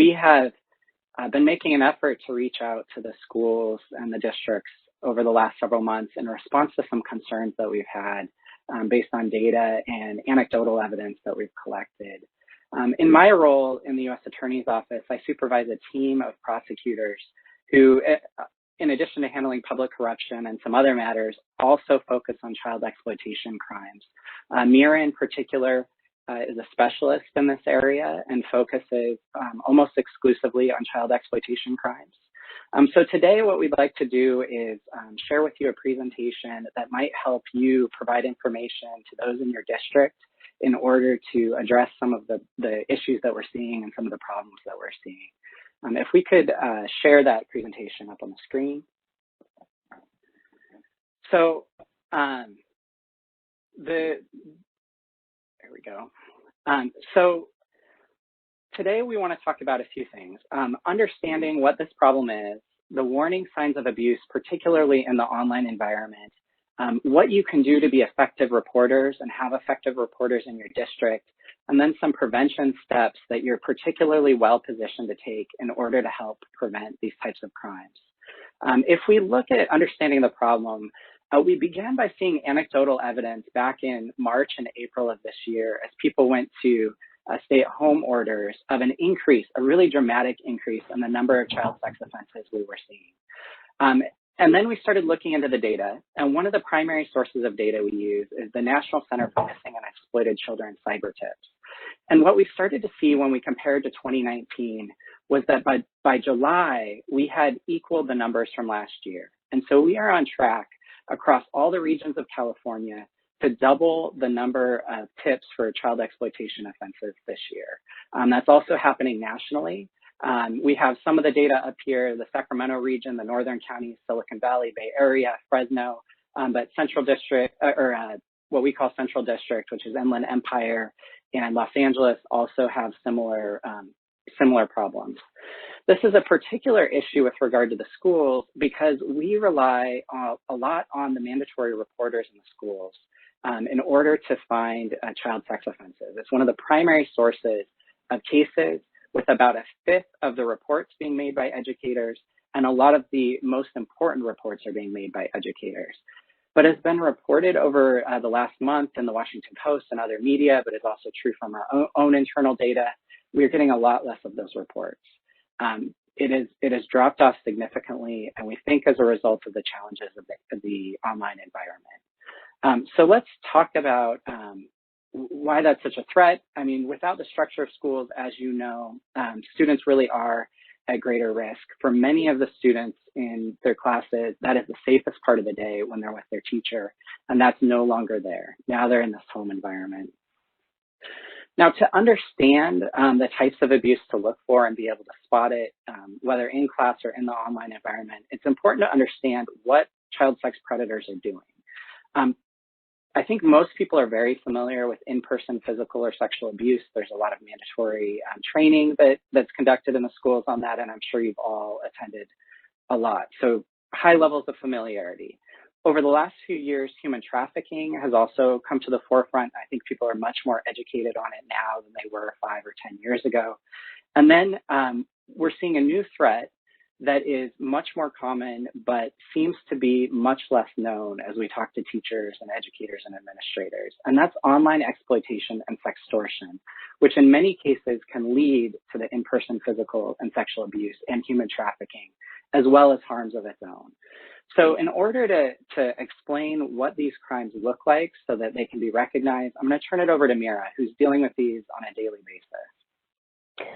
we have been making an effort to reach out to the schools and the districts over the last several months in response to some concerns that we've had based on data and anecdotal evidence that we've collected. In my role in the U.S. Attorney's Office, I supervise a team of prosecutors who, in addition to handling public corruption and some other matters, also focus on child exploitation crimes. Mira, in particular, is a specialist in this area and focuses almost exclusively on child exploitation crimes. So today what we'd like to do is share with you a presentation that might help you provide information to those in your district in order to address some of the issues that we're seeing and some of the problems that we're seeing. If we could share that presentation up on the screen. So there we go. So today we want to talk about a few things. Understanding what this problem is, the warning signs of abuse, particularly in the online environment, what you can do to be effective reporters and have effective reporters in your district, and then some prevention steps that you're particularly well positioned to take in order to help prevent these types of crimes. If we look at understanding the problem, we began by seeing anecdotal evidence back in March and April of this year as people went to stay-at-home orders of an increase, a really dramatic increase in the number of child sex offenses we were seeing. And then we started looking into the data, and one of the primary sources of data we use is the National Center for Missing and Exploited Children Cyber Tips. And what we started to see when we compared to 2019 was that by July, we had equaled the numbers from last year. And so we are on track across all the regions of California to double the number of tips for child exploitation offenses this year. That's also happening nationally. We have some of the data up here, the Sacramento region, the northern counties, Silicon Valley, Bay Area, Fresno, but Central District, or what we call Central District, which is Inland Empire, and Los Angeles also have similar problems. This is a particular issue with regard to the schools because we rely a lot on the mandatory reporters in the schools in order to find child sex offenses. It's one of the primary sources of cases, with about a fifth of the reports being made by educators, and a lot of the most important reports are being made by educators. But it's been reported over the last month in the Washington Post and other media, but it's also true from our own internal data. We're getting a lot less of those reports. It has dropped off significantly, and we think as a result of the challenges of the online environment. So let's talk about why that's such a threat. I mean, without the structure of schools, as you know, students really are at greater risk. For many of the students in their classes, that is the safest part of the day when they're with their teacher, and that's no longer there. Now they're in this home environment. Now, to understand the types of abuse to look for and be able to spot it, whether in class or in the online environment, it's important to understand what child sex predators are doing. I think most people are very familiar with in-person physical or sexual abuse. There's a lot of mandatory training that's conducted in the schools on that, and I'm sure you've all attended a lot. So high levels of familiarity. Over the last few years, human trafficking has also come to the forefront. I think people are much more educated on it now than they were 5 or 10 years ago. And then we're seeing a new threat that is much more common, but seems to be much less known as we talk to teachers and educators and administrators. And that's online exploitation and sextortion, which in many cases can lead to the in-person physical and sexual abuse and human trafficking, as well as harms of its own. So in order to explain what these crimes look like so that they can be recognized, I'm going to turn it over to Mira, who's dealing with these on a daily basis.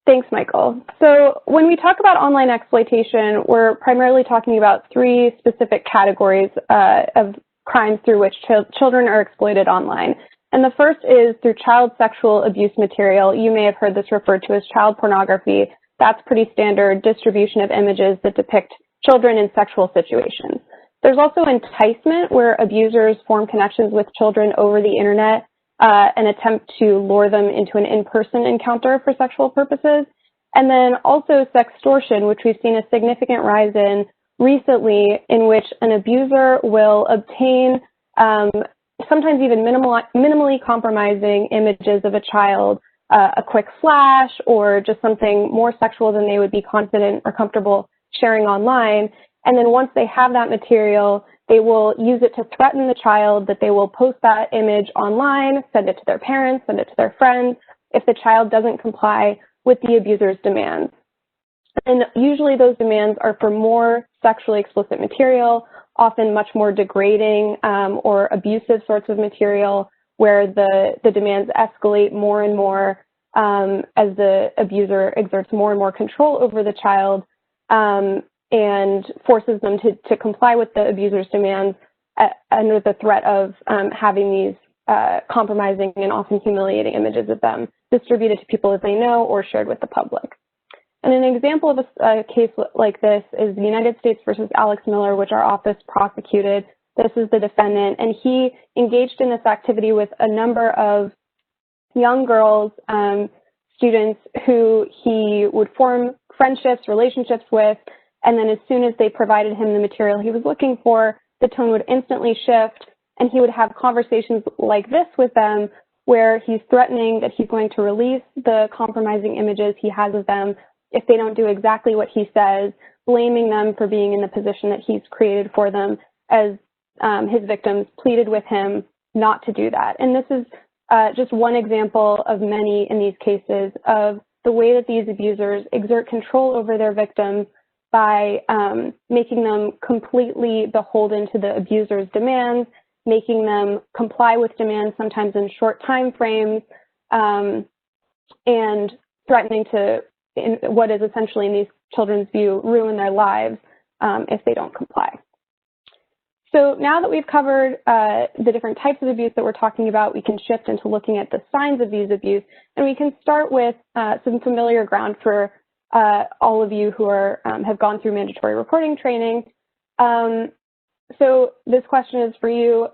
Thanks, Michael. So when we talk about online exploitation, we're primarily talking about 3 specific categories of crimes through which children are exploited online. And the first is through child sexual abuse material. You may have heard this referred to as child pornography. That's pretty standard distribution of images that depict children in sexual situations. There's also enticement, where abusers form connections with children over the internet and attempt to lure them into an in-person encounter for sexual purposes. And then also sextortion, which we've seen a significant rise in recently, in which an abuser will obtain sometimes even minimally compromising images of a child a quick flash or just something more sexual than they would be confident or comfortable sharing online. And then once they have that material, they will use it to threaten the child that they will post that image online, send it to their parents, send it to their friends, if the child doesn't comply with the abuser's demands. And usually those demands are for more sexually explicit material, often much more degrading or abusive sorts of material, where the demands escalate more and more as the abuser exerts more and more control over the child and forces them to comply with the abuser's demands under the threat of having these compromising and often humiliating images of them distributed to people that they know or shared with the public. And an example of a case like this is the United States versus Alex Miller, which our office prosecuted. This is the defendant, and he engaged in this activity with a number of young girls, students who he would form friendships, relationships with, and then as soon as they provided him the material he was looking for, the tone would instantly shift, and he would have conversations like this with them, where he's threatening that he's going to release the compromising images he has of them if they don't do exactly what he says, blaming them for being in the position that he's created for them, as his victims pleaded with him not to do that. And this is just one example of many in these cases of the way that these abusers exert control over their victims by making them completely beholden to the abuser's demands, making them comply with demands sometimes in short time frames, and threatening to, in what is essentially in these children's view, ruin their lives if they don't comply. So now that we've covered the different types of abuse that we're talking about, we can shift into looking at the signs of these abuse, and we can start with some familiar ground for all of you who are have gone through mandatory reporting training. So this question is for you.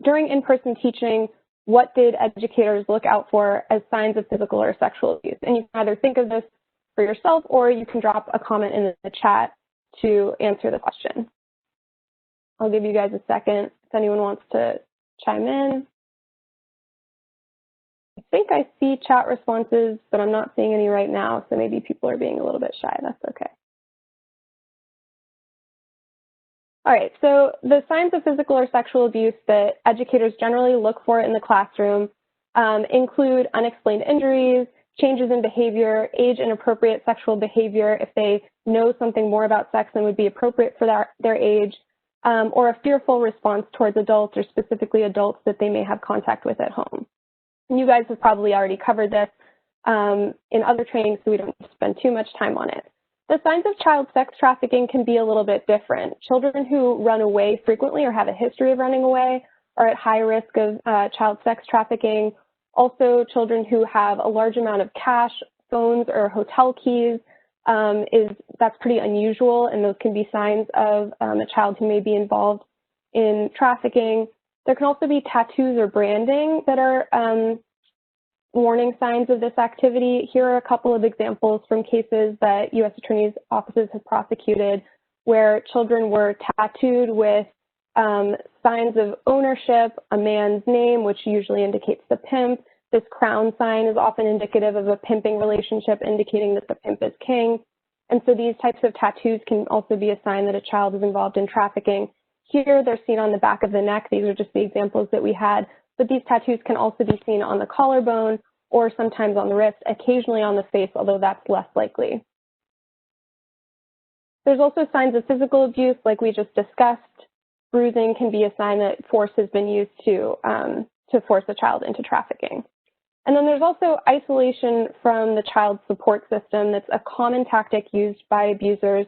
During in-person teaching, what did educators look out for as signs of physical or sexual abuse? And you can either think of this for yourself, or you can drop a comment in the chat to answer the question. I'll give you guys a second if anyone wants to chime in. I think I see chat responses, but I'm not seeing any right now, so maybe people are being a little bit shy. That's okay. All right, so the signs of physical or sexual abuse that educators generally look for in the classroom include unexplained injuries, changes in behavior, age-inappropriate sexual behavior if they know something more about sex than would be appropriate for their age, or a fearful response towards adults, or specifically adults that they may have contact with at home. And you guys have probably already covered this in other trainings, so we don't spend too much time on it. The signs of child sex trafficking can be a little bit different. Children who run away frequently or have a history of running away are at high risk of child sex trafficking. Also, children who have a large amount of cash, phones, or hotel keys, that's pretty unusual, and those can be signs of a child who may be involved in trafficking. There can also be tattoos or branding that are warning signs of this activity. Here are a couple of examples from cases that U.S. attorneys' offices have prosecuted where children were tattooed with signs of ownership, a man's name, which usually indicates the pimp. This crown sign is often indicative of a pimping relationship, indicating that the pimp is king. And so these types of tattoos can also be a sign that a child is involved in trafficking. Here, they're seen on the back of the neck. These are just the examples that we had. But these tattoos can also be seen on the collarbone or sometimes on the wrist, occasionally on the face, although that's less likely. There's also signs of physical abuse, like we just discussed. Bruising can be a sign that force has been used to force a child into trafficking. And then there's also isolation from the child support system. That's a common tactic used by abusers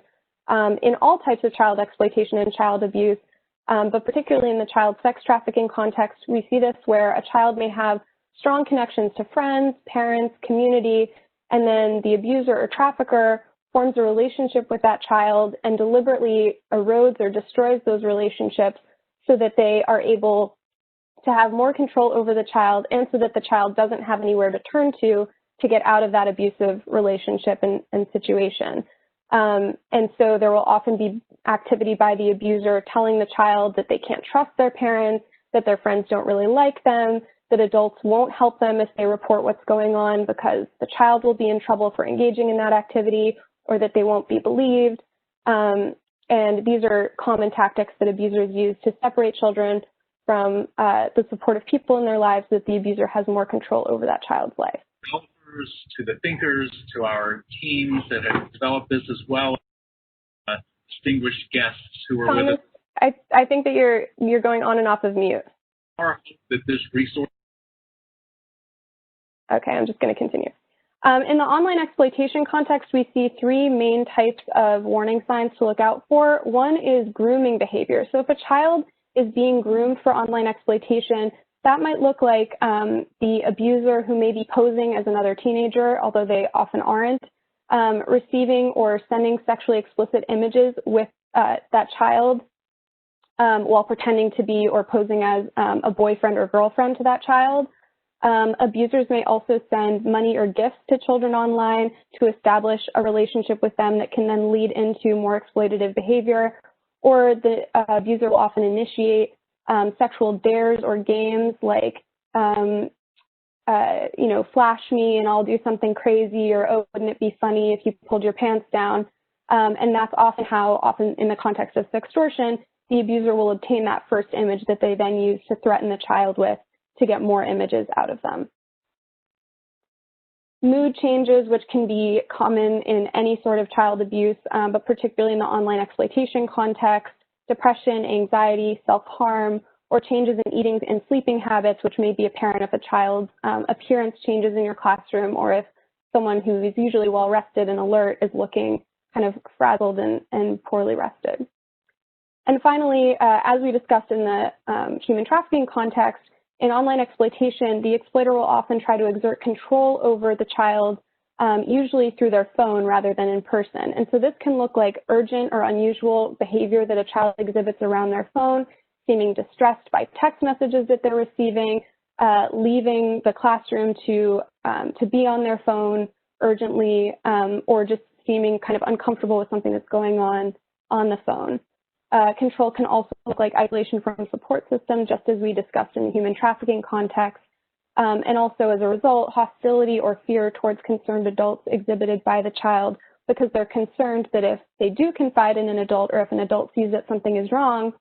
in all types of child exploitation and child abuse, but particularly in the child sex trafficking context. We see this where a child may have strong connections to friends, parents, community, and then the abuser or trafficker forms a relationship with that child and deliberately erodes or destroys those relationships so that they are able to have more control over the child, and so that the child doesn't have anywhere to turn to get out of that abusive relationship and situation. And so there will often be activity by the abuser telling the child that they can't trust their parents, that their friends don't really like them, that adults won't help them if they report what's going on because the child will be in trouble for engaging in that activity, or that they won't be believed. And these are common tactics that abusers use to separate children from the supportive people in their lives, so that the abuser has more control over that child's life. To the thinkers, to our teams that have developed this, as well as distinguished guests who are Thomas, with us. I think that you're going on and off of mute. That this resource. Okay, I'm just going to continue. In the online exploitation context, we see three main types of warning signs to look out for. One is grooming behavior. So if a child is being groomed for online exploitation, that might look like the abuser, who may be posing as another teenager, although they often aren't, receiving or sending sexually explicit images with that child while pretending to be or posing as a boyfriend or girlfriend to that child. Abusers may also send money or gifts to children online to establish a relationship with them that can then lead into more exploitative behavior, or the abuser will often initiate sexual dares or games like, flash me and I'll do something crazy, or, oh, wouldn't it be funny if you pulled your pants down? And that's often in the context of sextortion, the abuser will obtain that first image that they then use to threaten the child with to get more images out of them. Mood changes, which can be common in any sort of child abuse, but particularly in the online exploitation context, depression, anxiety, self-harm, or changes in eating and sleeping habits, which may be apparent if a child's appearance changes in your classroom, or if someone who is usually well rested and alert is looking kind of frazzled and poorly rested. And finally, as we discussed in the human trafficking context, in online exploitation, the exploiter will often try to exert control over the child, usually through their phone rather than in person. And so this can look like urgent or unusual behavior that a child exhibits around their phone, seeming distressed by text messages that they're receiving, leaving the classroom to be on their phone urgently, or just seeming kind of uncomfortable with something that's going on the phone. Control can also look like isolation from support system, just as we discussed in the human trafficking context. And also, as a result, hostility or fear towards concerned adults exhibited by the child, because they're concerned that if they do confide in an adult, or if an adult sees that something is wrong,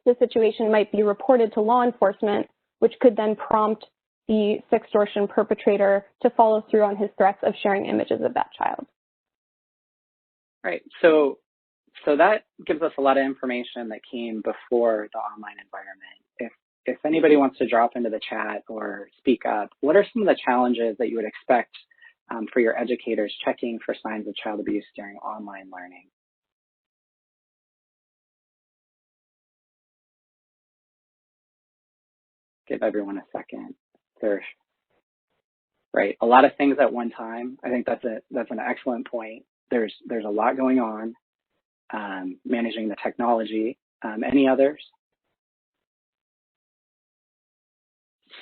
the situation might be reported to law enforcement, which could then prompt the sextortion perpetrator to follow through on his threats of sharing images of that child. Right. So that gives us a lot of information that came before the online environment. If anybody wants to drop into the chat or speak up, what are some of the challenges that you would expect for your educators checking for signs of child abuse during online learning? Give everyone a second. Right, a lot of things at one time. I think that's an excellent point. There's a lot going on. Managing the technology. Any others?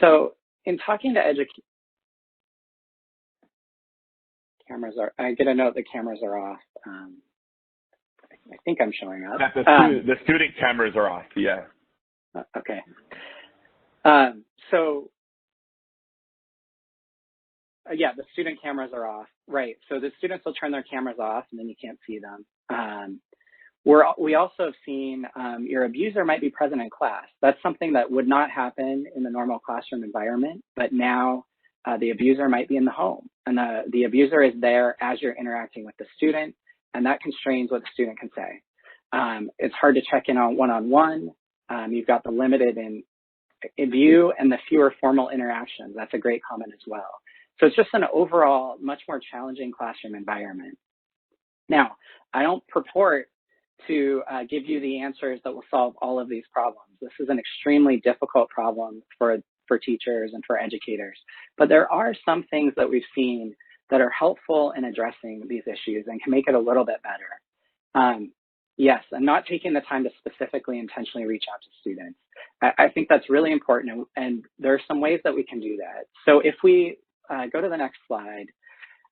So in talking to cameras are, I get a note the cameras are off. I think I'm showing up. The student cameras are off, yeah. Okay. Yeah, the student cameras are off. Right, so the students will turn their cameras off and then you can't see them. We also have seen your abuser might be present in class. That's something that would not happen in the normal classroom environment, but now the abuser might be in the home, and the abuser is there as you're interacting with the student, and that constrains what the student can say. It's hard to check in on one-on-one. You've got the limited in view and the fewer formal interactions. That's a great comment as well. So it's just an overall much more challenging classroom environment. Now, I don't purport to give you the answers that will solve all of these problems. This is an extremely difficult problem for teachers and for educators, but there are some things that we've seen that are helpful in addressing these issues and can make it a little bit better. Yes, and not taking the time to specifically intentionally reach out to students. I think that's really important, and there are some ways that we can do that. So if we go to the next slide,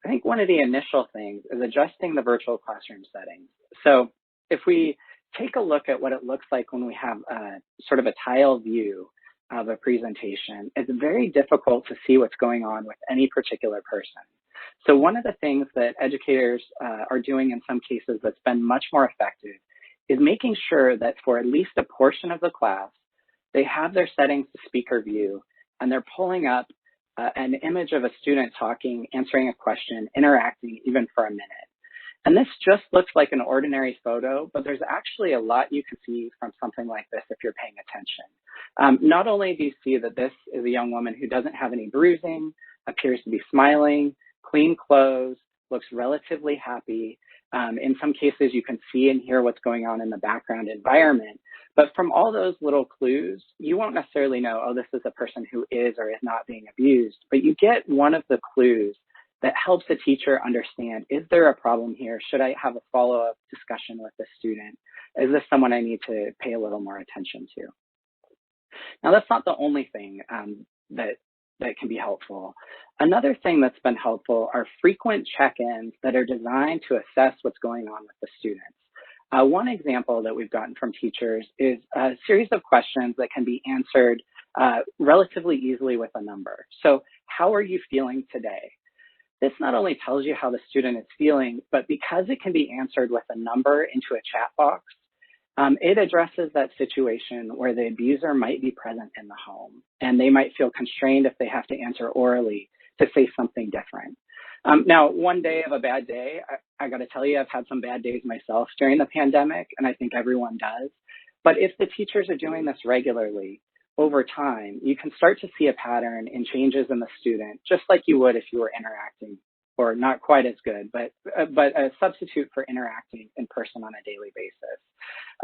I think one of the initial things is adjusting the virtual classroom settings. So if we take a look at what it looks like when we have sort of a tile view of a presentation, it's very difficult to see what's going on with any particular person. So one of the things that educators are doing in some cases that's been much more effective is making sure that for at least a portion of the class, they have their settings to speaker view, and they're pulling up an image of a student talking, answering a question, interacting even for a minute. And this just looks like an ordinary photo, but there's actually a lot you can see from something like this if you're paying attention. Not only do you see that this is a young woman who doesn't have any bruising, appears to be smiling, clean clothes, looks relatively happy. In some cases, you can see and hear what's going on in the background environment. But from all those little clues, you won't necessarily know, oh, this is a person who is or is not being abused. But you get one of the clues that helps a teacher understand, is there a problem here? Should I have a follow-up discussion with the student? Is this someone I need to pay a little more attention to? Now, that's not the only thing that can be helpful. Another thing that's been helpful are frequent check-ins that are designed to assess what's going on with the students. One example that we've gotten from teachers is a series of questions that can be answered relatively easily with a number. So, how are you feeling today? This not only tells you how the student is feeling, but because it can be answered with a number into a chat box, it addresses that situation where the abuser might be present in the home, and they might feel constrained if they have to answer orally to say something different. Now, one day of a bad day, I got to tell you, I've had some bad days myself during the pandemic, and I think everyone does. But if the teachers are doing this regularly, over time, you can start to see a pattern in changes in the student, just like you would if you were interacting, or not quite as good, but a substitute for interacting in person on a daily basis.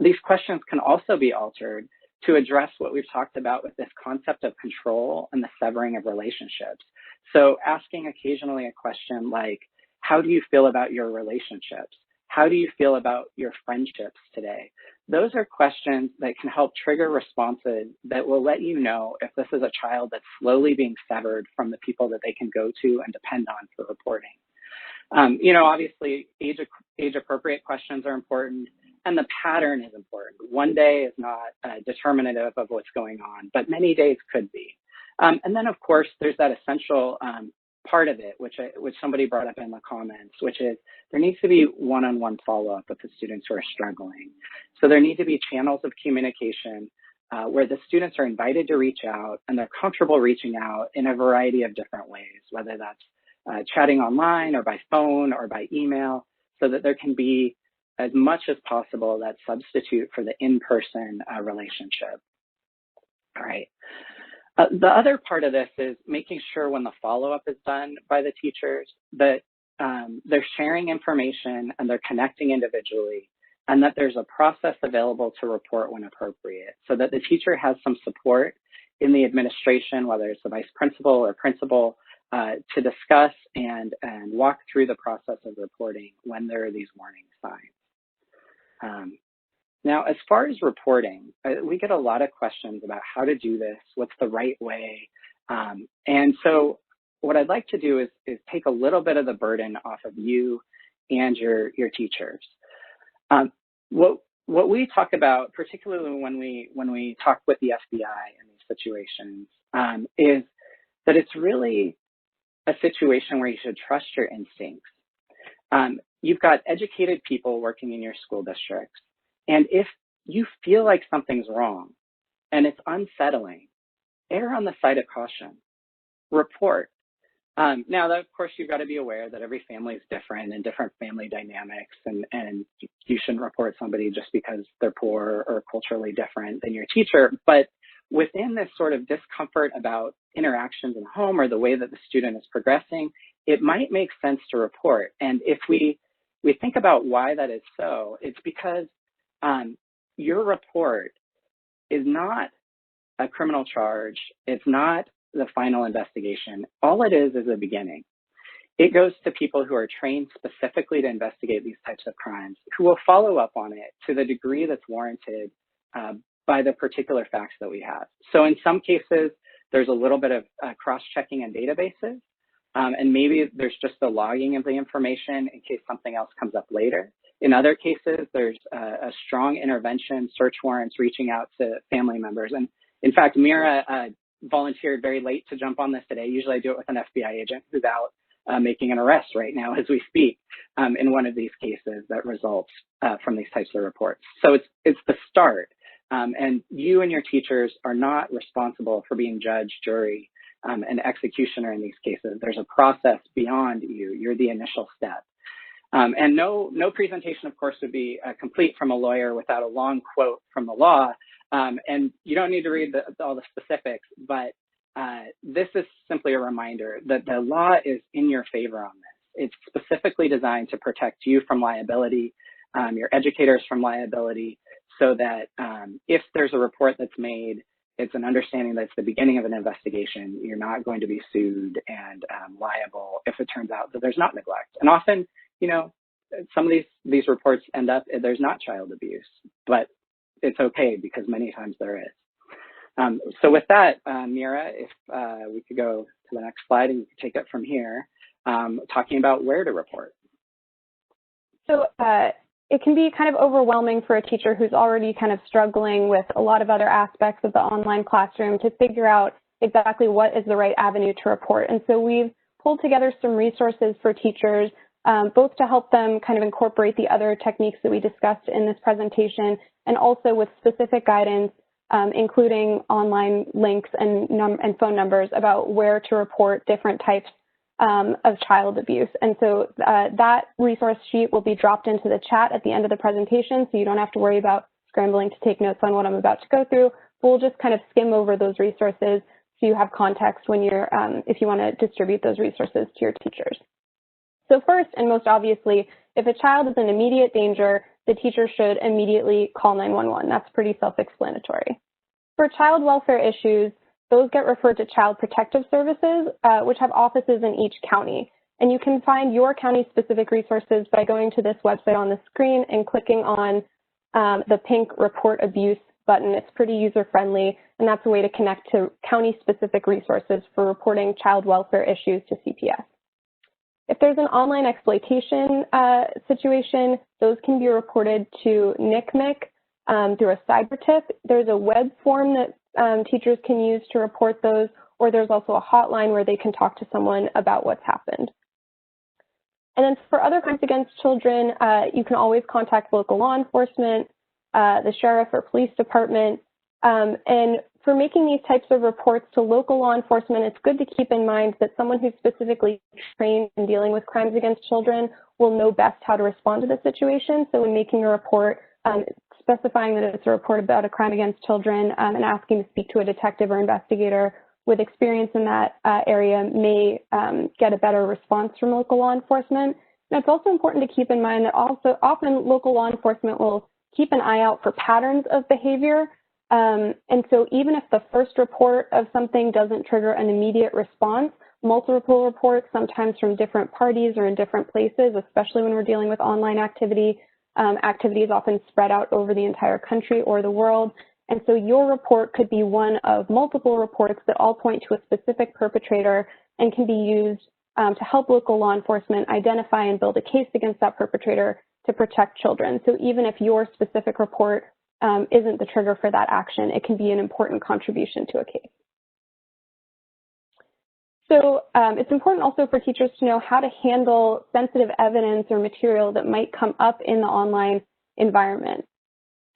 These questions can also be altered to address what we've talked about with this concept of control and the severing of relationships. So asking occasionally a question like, how do you feel about your relationships? How do you feel about your friendships today? Those are questions that can help trigger responses that will let you know if this is a child that's slowly being severed from the people that they can go to and depend on for reporting. Obviously, age-appropriate questions are important, and the pattern is important. One day is not determinative of what's going on, but many days could be. And then, of course, there's that essential part of it, which somebody brought up in the comments, which is there needs to be one-on-one follow-up with the students who are struggling. So there need to be channels of communication where the students are invited to reach out, and they're comfortable reaching out in a variety of different ways, whether that's chatting online or by phone or by email, so that there can be as much as possible that substitute for the in-person relationship. All right. The other part of this is making sure when the follow-up is done by the teachers that they're sharing information and they're connecting individually, and that there's a process available to report when appropriate, so that the teacher has some support in the administration, whether it's the vice principal or principal, to discuss and walk through the process of reporting when there are these warning signs. Now, as far as reporting, we get a lot of questions about how to do this, what's the right way. And so what I'd like to do is take a little bit of the burden off of you and your teachers. What we talk about, particularly when we talk with the FBI in these situations, is that it's really a situation where you should trust your instincts. You've got educated people working in your school districts. And if you feel like something's wrong and it's unsettling, err on the side of caution. Report. Now, of course, you've got to be aware that every family is different and different family dynamics, and you shouldn't report somebody just because they're poor or culturally different than your teacher. But within this sort of discomfort about interactions in home or the way that the student is progressing, it might make sense to report. And if we think about why that is so, it's because your report is not a criminal charge. It's not the final investigation. All it is a beginning. It goes to people who are trained specifically to investigate these types of crimes, who will follow up on it to the degree that's warranted by the particular facts that we have. So in some cases, there's a little bit of cross-checking in databases, and maybe there's just the logging of the information in case something else comes up later. In other cases, there's a strong intervention, search warrants, reaching out to family members. In fact, Mira volunteered very late to jump on this today. Usually I do it with an FBI agent who's out making an arrest right now as we speak in one of these cases that results from these types of reports. So it's the start. And you and your teachers are not responsible for being judge, jury, and executioner in these cases. There's a process beyond you. You're the initial step. And no presentation, of course, would be complete from a lawyer without a long quote from the law. And you don't need to read all the specifics, but this is simply a reminder that the law is in your favor on this. It's specifically designed to protect you from liability, your educators from liability, so that if there's a report that's made, it's an understanding that it's the beginning of an investigation. You're not going to be sued and liable if it turns out that there's not neglect. And often, you know, some of these reports end up, there's not child abuse, but it's okay because many times there is. So with that, Mira, if we could go to the next slide and you could take it from here, talking about where to report. So it can be kind of overwhelming for a teacher who's already kind of struggling with a lot of other aspects of the online classroom to figure out exactly what is the right avenue to report. And so we've pulled together some resources for teachers, both to help them kind of incorporate the other techniques that we discussed in this presentation, and also with specific guidance, including online links and phone numbers about where to report different types of child abuse. And so that resource sheet will be dropped into the chat at the end of the presentation, so you don't have to worry about scrambling to take notes on what I'm about to go through. We'll just kind of skim over those resources so you have context when you're, if you want to distribute those resources to your teachers. So first, and most obviously, if a child is in immediate danger, the teacher should immediately call 911. That's pretty self-explanatory. For child welfare issues, those get referred to Child Protective Services, which have offices in each county. And you can find your county-specific resources by going to this website on the screen and clicking on the pink Report Abuse button. It's pretty user-friendly, and that's a way to connect to county-specific resources for reporting child welfare issues to CPS. If there's an online exploitation situation, those can be reported to NCMEC through a cyber tip. There's a web form that teachers can use to report those, or there's also a hotline where they can talk to someone about what's happened. And then for other crimes against children, you can always contact local law enforcement, the sheriff or police department. And for making these types of reports to local law enforcement, it's good to keep in mind that someone who's specifically trained in dealing with crimes against children will know best how to respond to the situation. So when making a report, specifying that it's a report about a crime against children and asking to speak to a detective or investigator with experience in that area may get a better response from local law enforcement. And it's also important to keep in mind that also often local law enforcement will keep an eye out for patterns of behavior. And so even if the first report of something doesn't trigger an immediate response, multiple reports, sometimes from different parties or in different places, especially when we're dealing with online activity, activity is often spread out over the entire country or the world. And so your report could be one of multiple reports that all point to a specific perpetrator and can be used to help local law enforcement identify and build a case against that perpetrator to protect children. So even if your specific report isn't the trigger for that action, it can be an important contribution to a case. So it's important also for teachers to know how to handle sensitive evidence or material that might come up in the online environment.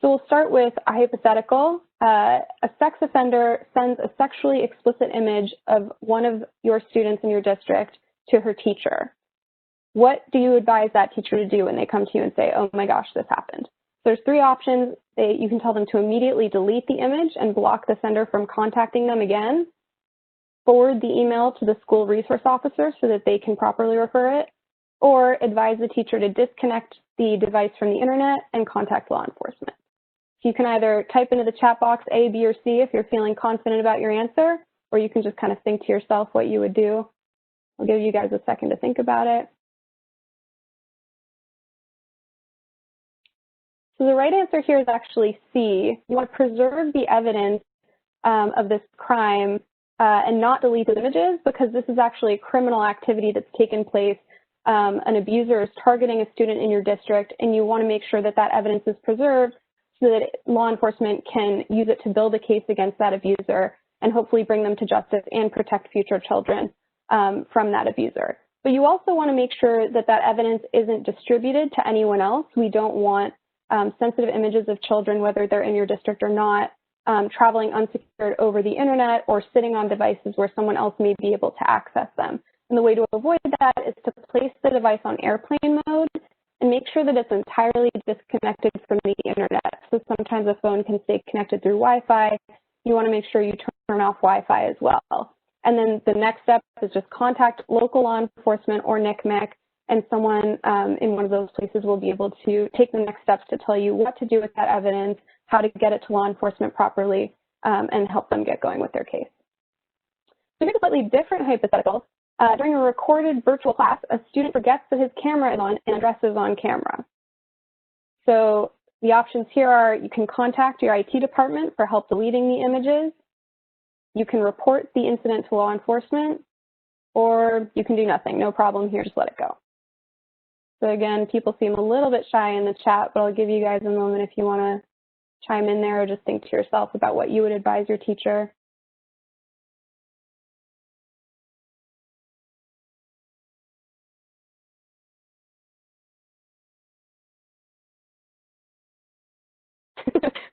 So we'll start with a hypothetical. A sex offender sends a sexually explicit image of one of your students in your district to her teacher. What do you advise that teacher to do when they come to you and say, oh my gosh, this happened? There's three options. You can tell them to immediately delete the image and block the sender from contacting them again, forward the email to the school resource officer so that they can properly refer it, or advise the teacher to disconnect the device from the internet and contact law enforcement. So you can either type into the chat box A, B, or C if you're feeling confident about your answer, or you can just kind of think to yourself what you would do. I'll give you guys a second to think about it. So the right answer here is actually C. You want to preserve the evidence of this crime and not delete those images, because this is actually a criminal activity that's taken place. An abuser is targeting a student in your district, and you want to make sure that that evidence is preserved so that law enforcement can use it to build a case against that abuser and hopefully bring them to justice and protect future children from that abuser. But you also want to make sure that that evidence isn't distributed to anyone else. We don't want sensitive images of children, whether they're in your district or not, traveling unsecured over the internet or sitting on devices where someone else may be able to access them. And the way to avoid that is to place the device on airplane mode and make sure that it's entirely disconnected from the internet. So sometimes a phone can stay connected through Wi-Fi. You want to make sure you turn off Wi-Fi as well. And then the next step is just contact local law enforcement or NCMEC, and someone in one of those places will be able to take the next steps to tell you what to do with that evidence, how to get it to law enforcement properly, and help them get going with their case. So here's a slightly different hypothetical. During a recorded virtual class, a student forgets that his camera is on and addresses on camera. So the options here are you can contact your IT department for help deleting the images, you can report the incident to law enforcement, or you can do nothing. No problem here, just let it go. So again, people seem a little bit shy in the chat, but I'll give you guys a moment if you want to chime in there or just think to yourself about what you would advise your teacher.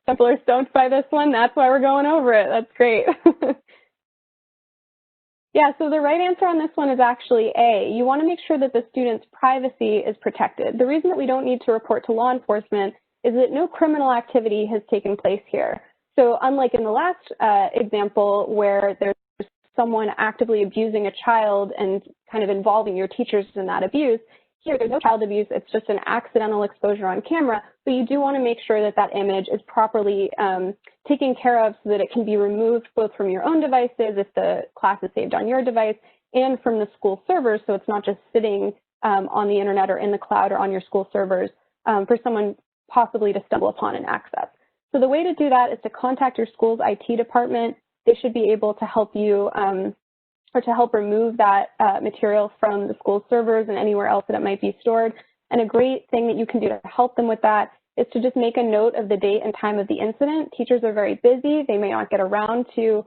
Some people are stoked by this one. That's why we're going over it. That's great. Yeah, so the right answer on this one is actually A. You want to make sure that the student's privacy is protected. The reason that we don't need to report to law enforcement is that no criminal activity has taken place here. So unlike in the last example where there's someone actively abusing a child and kind of involving your teachers in that abuse, here there's no child abuse, it's just an accidental exposure on camera, but you do want to make sure that that image is properly taken care of so that it can be removed both from your own devices if the class is saved on your device and from the school servers, so it's not just sitting on the internet or in the cloud or on your school servers for someone possibly to stumble upon and access. So the way to do that is to contact your school's IT department. They should be able to help you or to help remove that material from the school servers and anywhere else that it might be stored. And a great thing that you can do to help them with that is to just make a note of the date and time of the incident. Teachers are very busy. They may not get around to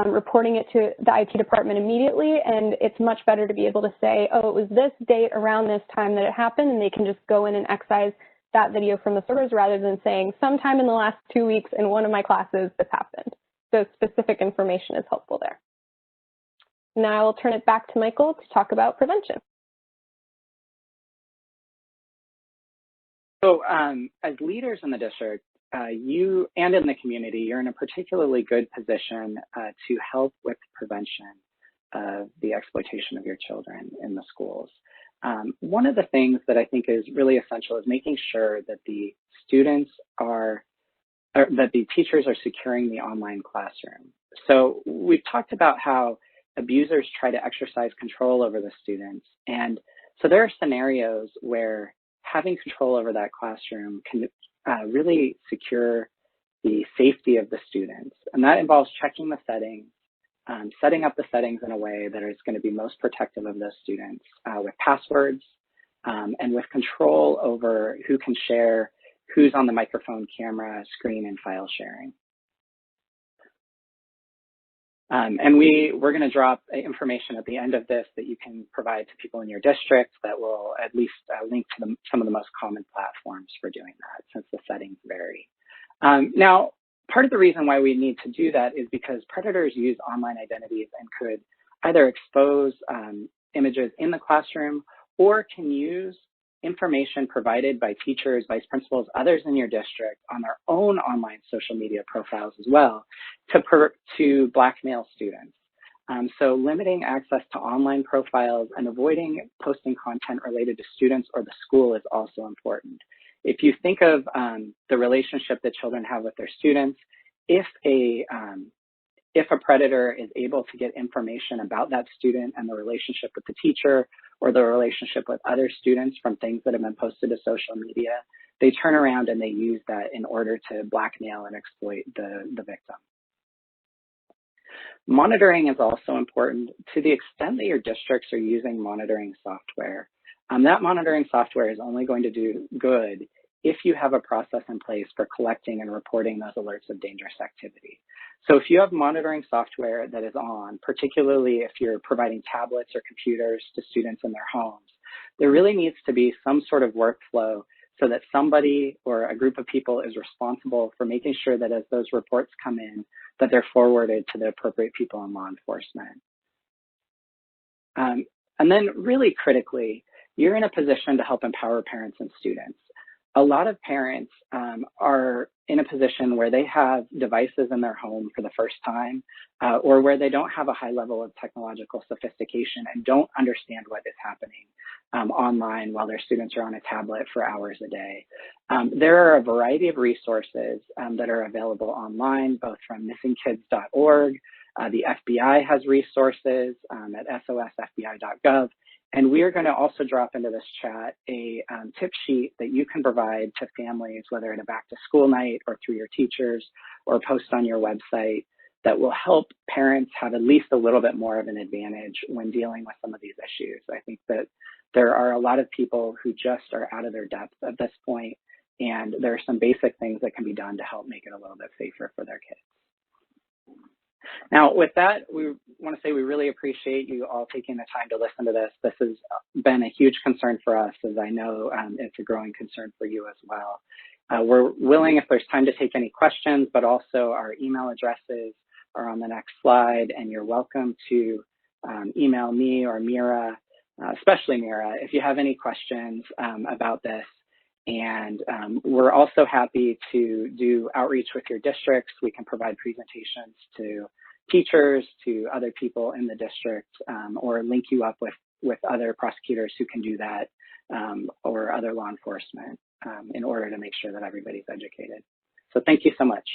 reporting it to the IT department immediately, and it's much better to be able to say, oh, it was this date around this time that it happened, and they can just go in and excise that video from the servers rather than saying sometime in the last 2 weeks in one of my classes this happened. So specific information is helpful there. Now I will turn it back to Michael to talk about prevention. So as leaders in the district, you and in the community, you're in a particularly good position to help with prevention of the exploitation of your children in the schools. One of the things that I think is really essential is making sure that the students are, or that the teachers are securing the online classroom. So we've talked about how abusers try to exercise control over the students. And so there are scenarios where having control over that classroom can really secure the safety of the students. And that involves checking the settings, setting up the settings in a way that is going to be most protective of those students with passwords and with control over who can share, who's on the microphone, camera, screen, and file sharing. And we're going to drop information at the end of this that you can provide to people in your district that will at least link to some of the most common platforms for doing that, since the settings vary. Now, part of the reason why we need to do that is because predators use online identities and could either expose images in the classroom or can use information provided by teachers, vice principals, others in your district on their own online social media profiles as well to blackmail students. So limiting access to online profiles and avoiding posting content related to students or the school is also important. If you think of the relationship that children have with their students, if a predator is able to get information about that student and the relationship with the teacher or the relationship with other students from things that have been posted to social media, they turn around and they use that in order to blackmail and exploit the victim. Monitoring is also important to the extent that your districts are using monitoring software. That monitoring software is only going to do good if you have a process in place for collecting and reporting those alerts of dangerous activity. So if you have monitoring software that is on, particularly if you're providing tablets or computers to students in their homes, there really needs to be some sort of workflow so that somebody or a group of people is responsible for making sure that as those reports come in, that they're forwarded to the appropriate people in law enforcement. And then really critically, you're in a position to help empower parents and students. A lot of parents are in a position where they have devices in their home for the first time, or where they don't have a high level of technological sophistication and don't understand what is happening online while their students are on a tablet for hours a day. There are a variety of resources that are available online, both from missingkids.org. The FBI has resources at sos.fbi.gov. And we are going to also drop into this chat a tip sheet that you can provide to families, whether at a back to school night or through your teachers or post on your website, that will help parents have at least a little bit more of an advantage when dealing with some of these issues. I think that there are a lot of people who just are out of their depth at this point, and there are some basic things that can be done to help make it a little bit safer for their kids. Now, with that, we want to say we really appreciate you all taking the time to listen to this. This has been a huge concern for us, as I know it's a growing concern for you as well. We're willing, if there's time, to take any questions, but also our email addresses are on the next slide, and you're welcome to email me or Mira, especially Mira, if you have any questions about this. And we're also happy to do outreach with your districts. We can provide presentations to teachers, to other people in the district, or link you up with other prosecutors who can do that, or other law enforcement in order to make sure that everybody's educated. So thank you so much.